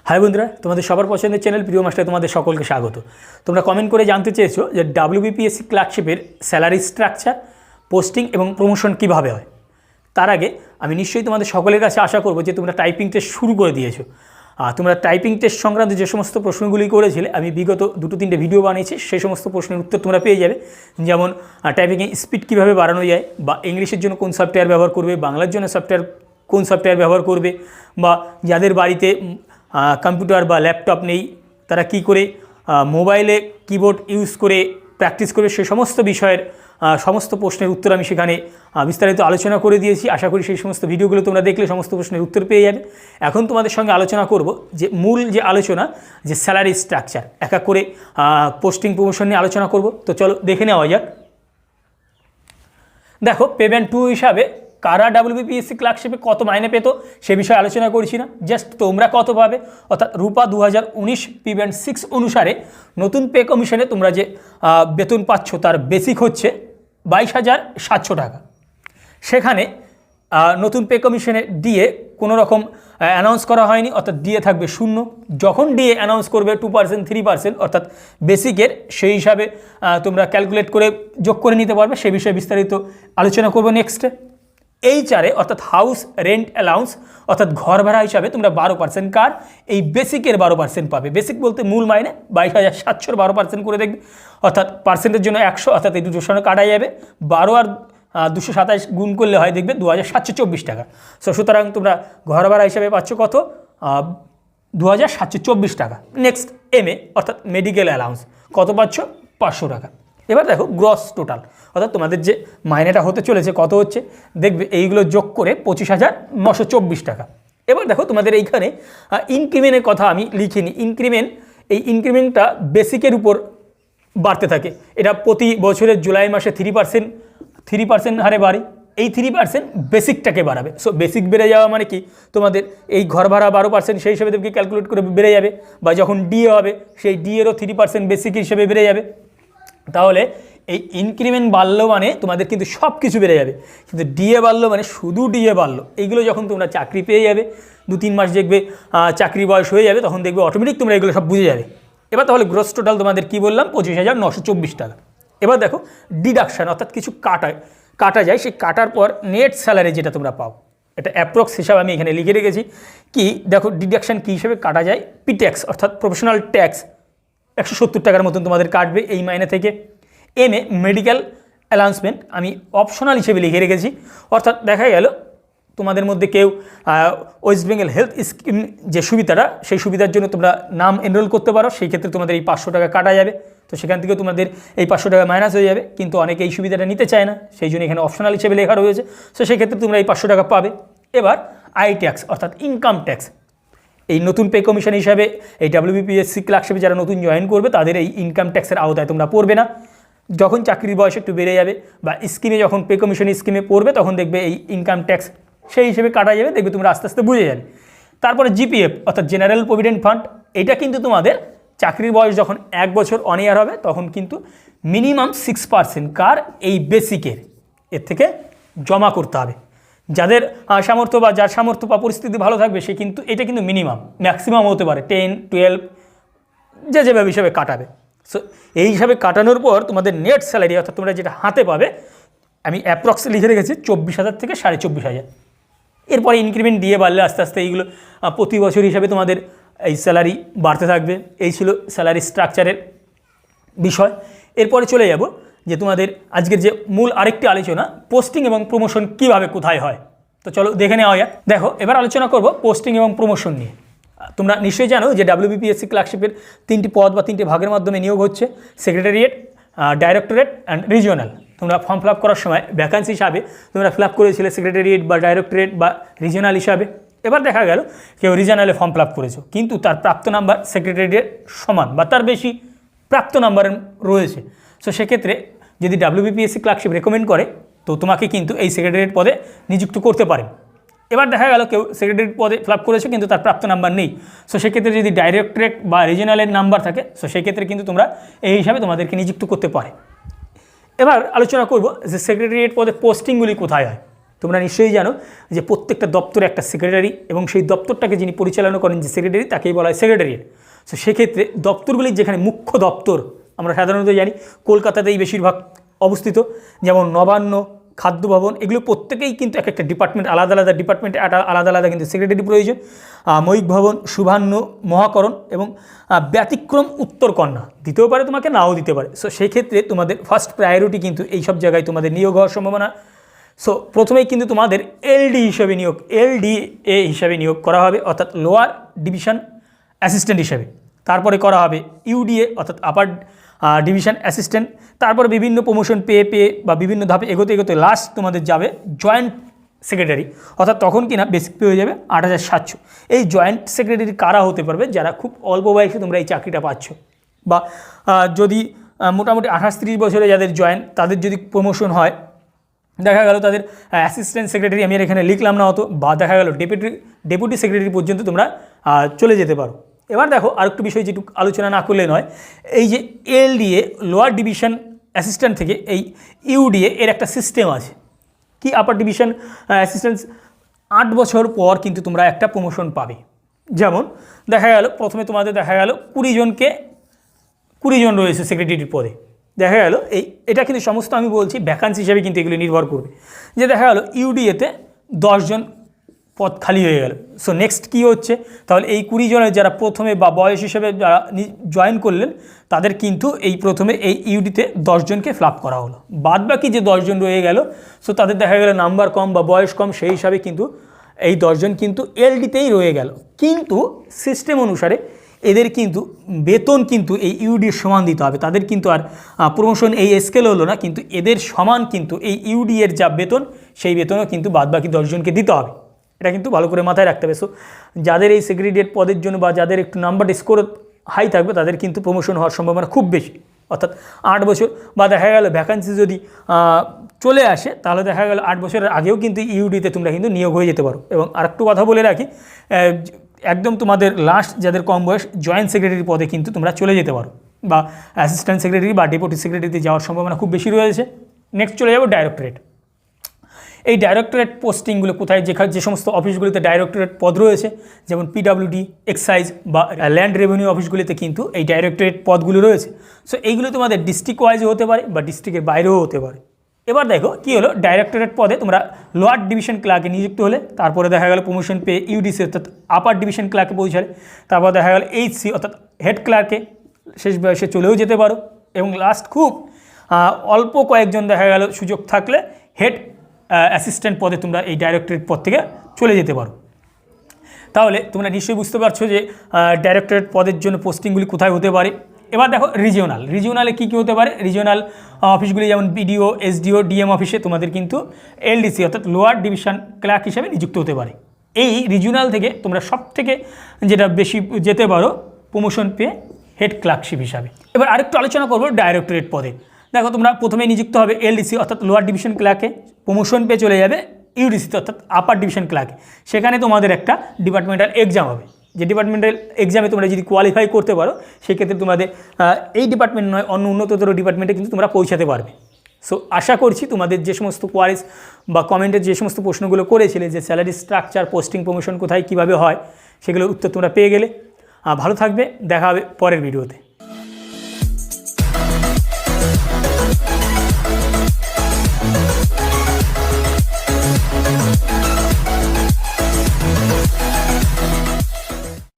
High বন্ধুরা, তোমাদের সবার পছন্দের চ্যানেল প্রিয় মাস্টারে তোমাদের সকলকে স্বাগত। তোমরা কমেন্ট করে জানতে চেয়েছো যে ডাব্লিউবিপিএসসি ক্লার্কশিপের স্যালারি স্ট্রাকচার, পোস্টিং এবং প্রমোশন কীভাবে হয়। তার আগে আমি নিশ্চয়ই তোমাদের সকলের কাছে আশা করব যে তোমরা টাইপিং টেস্ট শুরু করে দিয়েছো। তোমরা টাইপিং টেস্ট সংক্রান্ত যে সমস্ত প্রশ্নগুলি করেছিলে আমি বিগত 2-3টে ভিডিও বানিয়েছি, সেই সমস্ত প্রশ্নের উত্তর তোমরা পেয়ে যাবে। যেমন টাইপিংয়ের স্পিড কীভাবে বাড়ানো যায়, বা ইংলিশের জন্য কোন সফটওয়্যার ব্যবহার করবে, বাংলার জন্য কোন সফটওয়্যার ব্যবহার করবে, বা যাদের বাড়িতে কম্পিউটার বা ল্যাপটপ নেই তারা কি করে মোবাইলে কিবোর্ড ইউজ করে প্র্যাকটিস করবে, সে সমস্ত বিষয়ের সমস্ত প্রশ্নের উত্তর আমি সেখানে বিস্তারিত আলোচনা করে দিয়েছি। আশা করি সেই সমস্ত ভিডিওগুলো তোমরা দেখলে সমস্ত প্রশ্নের উত্তর পেয়ে যাবে। এখন তোমাদের সঙ্গে আলোচনা করব যে মূল যে আলোচনা, যে স্যালারি স্ট্রাকচার, এক এক করে পোস্টিং প্রমোশন নিয়ে আলোচনা করব। তো চলো দেখে নেওয়া যাক। দেখো, পেমেন্ট 2 হিসাবে কারা ডাব্লিউবিপিএসসি ক্লার্কশিপে কত মাইনে পেত সে বিষয়ে আলোচনা করছি না, জাস্ট তোমরা কত পাবে। অর্থাৎ রূপা 2019 পেমেন্ট 6 অনুসারে নতুন পে কমিশনে তোমরা যে বেতন পাচ্ছ তার বেসিক হচ্ছে 22,700 টাকা। সেখানে নতুন পে কমিশনে ডিএ কোনো রকম অ্যানাউন্স করা হয়নি, অর্থাৎ ডিএ থাকবে 0। যখন ডিএ অ্যানাউন্স করবে 2%, 3%, অর্থাৎ বেসিকের, সেই হিসাবে তোমরা ক্যালকুলেট করে যোগ করে নিতে পারবে। সে বিষয়ে বিস্তারিত আলোচনা করবো নেক্সটে। এইচআরে অর্থাৎ হাউস রেন্ট অ্যালাউন্স, অর্থাৎ ঘর ভাড়া হিসাবে তোমরা 12% কার এই বেসিকের 12% পাবে। বেসিক বলতে মূল মাইনে 22,700 12% করে দেখবে, অর্থাৎ পার্সেন্টের জন্য 100, অর্থাৎ এই দুটোর সঙ্গে কাটা যাবে। 12 আর 227 গুণ করলে হয় দেখবে 2,724 টাকা। সুতরাং তোমরা ঘর ভাড়া হিসাবে পাচ্ছ কত? 2,724 টাকা। নেক্সট এমএ অর্থাৎ মেডিকেল অ্যালাউন্স কত পাচ্ছ? 500 টাকা। এবার দেখো গ্রস টোটাল, অর্থাৎ তোমাদের যে মাইনেটা হতে চলেছে কত হচ্ছে দেখবে, এইগুলো যোগ করে 25,924 টাকা। এবার দেখো তোমাদের এইখানে ইনক্রিমেন্টের কথা আমি লিখিনি। এই ইনক্রিমেন্টটা বেসিকের উপর বাড়তে থাকে। এটা প্রতি বছরের জুলাই মাসে 3% হারে বাড়ে। এই 3% বেসিকটাকে বাড়াবে। সো বেসিক বেড়ে যাওয়া মানে কি, তোমাদের এই ঘর ভাড়া 12% সেই হিসেবে দেবকে ক্যালকুলেট করে বেড়ে যাবে, বা যখন ডিএ হবে সেই ডিএরও 3% বেসিক হিসেবে বেড়ে যাবে। তাহলে এই ইনক্রিমেন্ট বাড়লো মানে তোমাদের কিন্তু সব কিছু বেড়ে যাবে, কিন্তু ডিএ বাড়লো মানে শুধু ডিএ বাড়লো। এইগুলো যখন তোমরা চাকরি পেয়ে যাবে, 2-3 মাস দেখবে চাকরি বয়স হয়ে যাবে, তখন দেখবে অটোমেটিক তোমরা এগুলো সব বুঝে যাবে। এবার তাহলে গ্রস টোটাল তোমাদের কি বললাম? 25,924 টাকা। এবার দেখো ডিডাকশান, অর্থাৎ কিছু কাটা যায়, সেই কাটার পর নেট স্যালারি যেটা তোমরা পাও, এটা অ্যাপ্রক্স হিসাবে আমি এখানে লিখে রেখেছি। কি দেখো, ডিডাকশান কী হিসেবে কাটা যায়? পি ট্যাক্স অর্থাৎ প্রফেশনাল ট্যাক্স 170 টাকার মতন তোমাদের কাটবে এই মাইনে থেকে। এমএ মেডিকেল অ্যালাউন্সমেন্ট আমি অপশনাল হিসেবে লিখে রেখেছি, অর্থাৎ দেখা গেল তোমাদের মধ্যে কেউ ওয়েস্ট বেঙ্গল হেলথ স্কিম যে সুবিধাটা, সেই সুবিধার জন্য তোমরা নাম এনরোল করতে পারো, সেই ক্ষেত্রে তোমাদের এই 500 টাকা কাটা যাবে। তো সেখান থেকে তোমাদের এই 500 টাকা মাইনাস হয়ে যাবে, কিন্তু অনেকে এই সুবিধাটা নিতে চায় না, সেই জন্য এখানে অপশনাল হিসেবে লেখা রয়েছে। সো সেক্ষেত্রে তোমরা এই 500 টাকা পাবে। এবার আই ট্যাক্স অর্থাৎ ইনকাম ট্যাক্স, এই নতুন পে কমিশন হিসাবে এই ডাব্লিউবিপিএসসি ক্লার্কশিপে যারা নতুন জয়েন করবে তাদের এই ইনকাম ট্যাক্সের আওতায় তোমরা পড়বে না। যখন চাকরির বয়স একটু বেড়ে যাবে বা স্কিমে যখন পে কমিশন স্কিমে পড়বে, তখন দেখবে এই ইনকাম ট্যাক্স সেই হিসেবে কাটা যাবে, দেখবে তোমরা আস্তে আস্তে বুঝে যাবে। তারপরে জিপিএফ অর্থাৎ জেনারেল প্রভিডেন্ট ফান্ড, এটা কিন্তু তোমাদের চাকরির বয়স যখন 1 বছর অন ইয়ার হবে, তখন কিন্তু মিনিমাম 6% কার এই বেসিকের এর থেকে জমা করতে হবে। যাদের সামর্থ্য বা যার সামর্থ্য বা পরিস্থিতি ভালো থাকবে সে কিন্তু এটা কিন্তু মিনিমাম, ম্যাক্সিমাম হতে পারে 10, 12 যেভাবে হিসাবে কাটাবে। সো এই হিসাবে কাটানোর পর তোমাদের নেট স্যালারি অর্থাৎ তোমরা যেটা হাতে পাবে, আমি অ্যাপ্রক্স লিখে রেখেছি 24,000 থেকে 24,500। এরপরে ইনক্রিমেন্ট দিয়ে বাড়লে আস্তে আস্তে এইগুলো প্রতি বছর হিসাবে তোমাদের এই স্যালারি বাড়তে থাকবে। এই ছিল স্যালারি স্ট্রাকচারের বিষয়। এরপরে চলে যাব যে তোমাদের আজকের যে মূল আরেকটি আলোচনা, পোস্টিং এবং প্রমোশন কিভাবে কোথায় হয়। তো চলো দেখে নেওয়া যাক। দেখো, এবার আলোচনা করব পোস্টিং এবং প্রমোশন নিয়ে। তোমরা নিশ্চয়ই জানো যে ডাব্লিউবিপিএসসি ক্লার্কশিপের 3টি পদ বা 3টে ভাগের মাধ্যমে নিয়োগ হচ্ছে: সেক্রেটারিয়েট, ডাইরেক্টরেট অ্যান্ড রিজিওনাল। তোমরা ফর্ম ফিল আপ করার সময় ভ্যাকান্সি হিসাবে তোমরা ফিল আপ করেছিলে সেক্রেটারিয়েট বা ডাইরেক্টরেট বা রিজিওনাল হিসাবে। এবার দেখা গেল কেউ রিজিওনালে ফর্ম ফিল আপ করেছো, কিন্তু তার প্রাপ্ত নাম্বার সেক্রেটারিয়েটের সমান বা তার বেশি প্রাপ্ত নাম্বার রয়েছে। সো সেক্ষেত্রে যদি ডাব্লিউবিপিএসসি ক্লার্কশিপ রেকমেন্ড করে, তো তোমাকে কিন্তু এই সেক্রেটারিয়েট পদে নিযুক্ত করতে পারে। এবার দেখা গেল কেউ সেক্রেটারি পদে ফিল আপ করেছো কিন্তু তার প্রাপ্ত নাম্বার নেই, সো সেক্ষেত্রে যদি ডাইরেক্টরেট বা রিজিওনালের নাম্বার থাকে, সো সেক্ষেত্রে কিন্তু তোমরা এই হিসাবে তোমাদেরকে নিযুক্ত করতে পারে। এবার আলোচনা করব যে সেক্রেটারিয়েট পদে পোস্টিংগুলি কোথায় হয়। তোমরা নিশ্চয়ই জানো যে প্রত্যেকটা দপ্তরে একটা সেক্রেটারি এবং সেই দপ্তরটাকে যিনি পরিচালনা করেন যে সেক্রেটারি তাকেই বলা হয় সেক্রেটারিয়েট। সো সেক্ষেত্রে দপ্তরগুলির যেখানে মুখ্য দপ্তর আমরা সাধারণত জানি কলকাতাতেই বেশিরভাগ অবস্থিত, যেমন নবান্ন, খাদ্য ভবন, এগুলো প্রত্যেকেই কিন্তু এক একটা ডিপার্টমেন্ট, আলাদা আলাদা ডিপার্টমেন্টে আলাদা আলাদা কিন্তু সেক্রেটারি প্রয়োজন। ময়ূখ ভবন, শুভান্ন, মহাকরণ এবং ব্যতিক্রম উত্তরকন্যা দিতেও পারে তোমাকে, নাও দিতে পারে। সো সেই ক্ষেত্রে তোমাদের ফার্স্ট প্রায়োরিটি কিন্তু এই সব জায়গায় তোমাদের নিয়োগ হওয়ার সম্ভাবনা। সো প্রথমেই কিন্তু তোমাদের এলডি হিসাবে নিয়োগ করা হবে, অর্থাৎ লোয়ার ডিভিশন অ্যাসিস্ট্যান্ট হিসাবে। তারপরে করা হবে ইউডিএ অর্থাৎ আপার ডিভিশন অ্যাসিস্ট্যান্ট। তারপরে বিভিন্ন প্রমোশন পেয়ে বা বিভিন্ন ধাপে এগোতে এগোতে লাস্ট তোমাদের যাবে জয়েন্ট সেক্রেটারি, অর্থাৎ তখন কিনা বেসিক পে হয়ে যাবে 8700। এই জয়েন্ট সেক্রেটারি কারা হতে পারবে? যারা খুব অল্প বয়সে তোমরা এই চাকরিটা পাচ্ছ, বা যদি মোটামুটি 28-30 বছরে যাদের জয়েন, তাদের যদি প্রমোশন হয়, দেখা গেল তাদের অ্যাসিস্ট্যান্ট সেক্রেটারি আমি আর এখানে লিখলাম না হতো, বা দেখা গেল ডেপুটি সেক্রেটারি পর্যন্ত তোমরা চলে যেতে পারো। এবার দেখো আরেকটু বিষয় যেটু আলোচনা না করলে নয়, এই যে এলডিএ লোয়ার ডিভিশন অ্যাসিস্ট্যান্ট থেকে এই ইউডিএ এর একটা সিস্টেম আছে কি, আপার ডিভিশন অ্যাসিস্ট্যান্ট 8 বছর পর কিন্তু তোমরা একটা প্রমোশন পাবে। যেমন দেখা গেল প্রথমে তোমাদের দেখা গেল 20 জন রয়েছে সেক্রেটারির পদে, দেখা গেল এটা কিন্তু সমস্ত আমি বলছি ভ্যাকান্সি হিসাবে কিন্তু এগুলো নির্ভর করবে, যে দেখা গেল ইউডিএতে 10 জন পদ খালি হয়ে গেল। সো নেক্সট কী হচ্ছে, তাহলে এই 20 জনের যারা প্রথমে বা বয়স হিসেবে যারা জয়েন করলেন তাদের কিন্তু এই প্রথমে এই ইউডিতে 10 জনকে ফ্লাপ করা হলো, বাদ বাকি যে 10 জন রয়ে গেল, সো তাদের দেখা গেল নাম্বার কম বা বয়স কম, সেই হিসাবে কিন্তু এই 10 জন কিন্তু এলডিতেই রয়ে গেল। কিন্তু সিস্টেম অনুসারে এদের কিন্তু বেতন কিন্তু এই ইউডির সমান দিতে হবে, তাদের কিন্তু আর প্রমোশন এই স্কেল হলো না, কিন্তু এদের সমান কিন্তু এই ইউডি এর যা বেতন সেই বেতনও কিন্তু বাদ বাকি 10 জনকে দিতে হবে। এটা কিন্তু ভালো করে মাথায় রাখতে হবে। সো যাদের এই সেক্রেটারিয়েট পদের জন্য বা যাদের একটু নাম্বার স্কোর হাই থাকবে তাদের কিন্তু প্রমোশন হওয়ার সম্ভাবনা খুব বেশি, অর্থাৎ 8 বছর বা দেখা গেল ভ্যাকান্সি যদি চলে আসে তাহলে দেখা গেল 8 বছরের আগেও কিন্তু ইউডিতে তোমরা কিন্তু নিয়োগ হয়ে যেতে পারো। এবং আরেকটু কথা বলে রাখি, একদম তোমাদের লাস্ট যাদের কম বয়স জয়েন্ট সেক্রেটারি পদে কিন্তু তোমরা চলে যেতে পারো, বা অ্যাসিস্ট্যান্ট সেক্রেটারি বা ডেপুটি সেক্রেটারিতে যাওয়ার সম্ভাবনা খুব বেশি রয়েছে। নেক্সট চলে যাবো ডাইরেক্টরেট। এই ডাইরেক্টরেট পোস্টিংগুলো কোথায়, যে সমস্ত অফিসগুলিতে ডাইরেক্টরেট পদ রয়েছে, যেমন পিডব্লিউডি, এক্সাইজ বা ল্যান্ড রেভিনিউ অফিসগুলিতে কিন্তু এই ডাইরেক্টরেট পদগুলো রয়েছে। সো এইগুলো তোমাদের ডিস্ট্রিক্ট ওয়াইজও হতে পারে বা ডিস্ট্রিক্টের বাইরেও হতে পারে। এবার দেখো কী হলো, ডাইরেক্টরেট পদে তোমরা লোয়ার ডিভিশন ক্লার্কে নিযুক্ত হলে, তারপরে দেখা গেল প্রমোশন পেয়ে ইউডিসি অর্থাৎ আপার ডিভিশন ক্লার্কে পৌঁছালে, তারপর দেখা গেল এইচসি অর্থাৎ হেড ক্লার্কে শেষ বয়সে চলেও যেতে পারো, এবং লাস্ট খুব অল্প কয়েকজন দেখা গেল সুযোগ থাকলে হেড অ্যাসিস্ট্যান্ট পদে তোমরা এই ডাইরেক্টরেট পদ থেকে চলে যেতে পারো। তাহলে তোমরা নিশ্চয়ই বুঝতে পারছো যে ডাইরেক্টরেট পদের জন্য পোস্টিংগুলি কোথায় হতে পারে। এবার দেখো রিজিওনালে কী কী হতে পারে। রিজিওনাল অফিসগুলি যেমন বিডিও, এসডিও, ডিএম অফিসে তোমাদের কিন্তু এলডিসি অর্থাৎ লোয়ার ডিভিশন ক্লার্ক হিসেবে নিযুক্ত হতে পারে। এই রিজিওনাল থেকে তোমরা সব থেকে যেটা বেশি যেতে পারো প্রমোশন পেয়ে হেড ক্লার্কশিপ হিসাবে। এবার আরেকটু আলোচনা করবো ডাইরেক্টরেট পদে। দেখো তোমরা প্রথমে নিযুক্ত হবে এলডিসি অর্থাৎ লোয়ার ডিভিশন ক্লার্কে, প্রমোশন পেয়ে চলে যাবে ইউডিসিতে অর্থাৎ আপার ডিভিশন ক্লার্কে। সেখানে তোমাদের একটা ডিপার্টমেন্টাল এক্সাম হবে, যে ডিপার্টমেন্টাল এক্সামে তোমরা যদি কোয়ালিফাই করতে পারো সেক্ষেত্রে তোমাদের এই ডিপার্টমেন্ট নয় অন্য উন্নততর ডিপার্টমেন্টে কিন্তু তোমরা পৌঁছাতে পারবে। সো আশা করছি তোমাদের যে সমস্ত কোয়ারিজ বা কমেন্টের যে সমস্ত প্রশ্নগুলো করেছিলে যে স্যালারি স্ট্রাকচার, পোস্টিং, প্রমোশন কোথায় কীভাবে হয়, সেগুলোর উত্তর তোমরা পেয়ে গেলে। ভালো থাকবে, দেখা হবে পরের ভিডিওতে।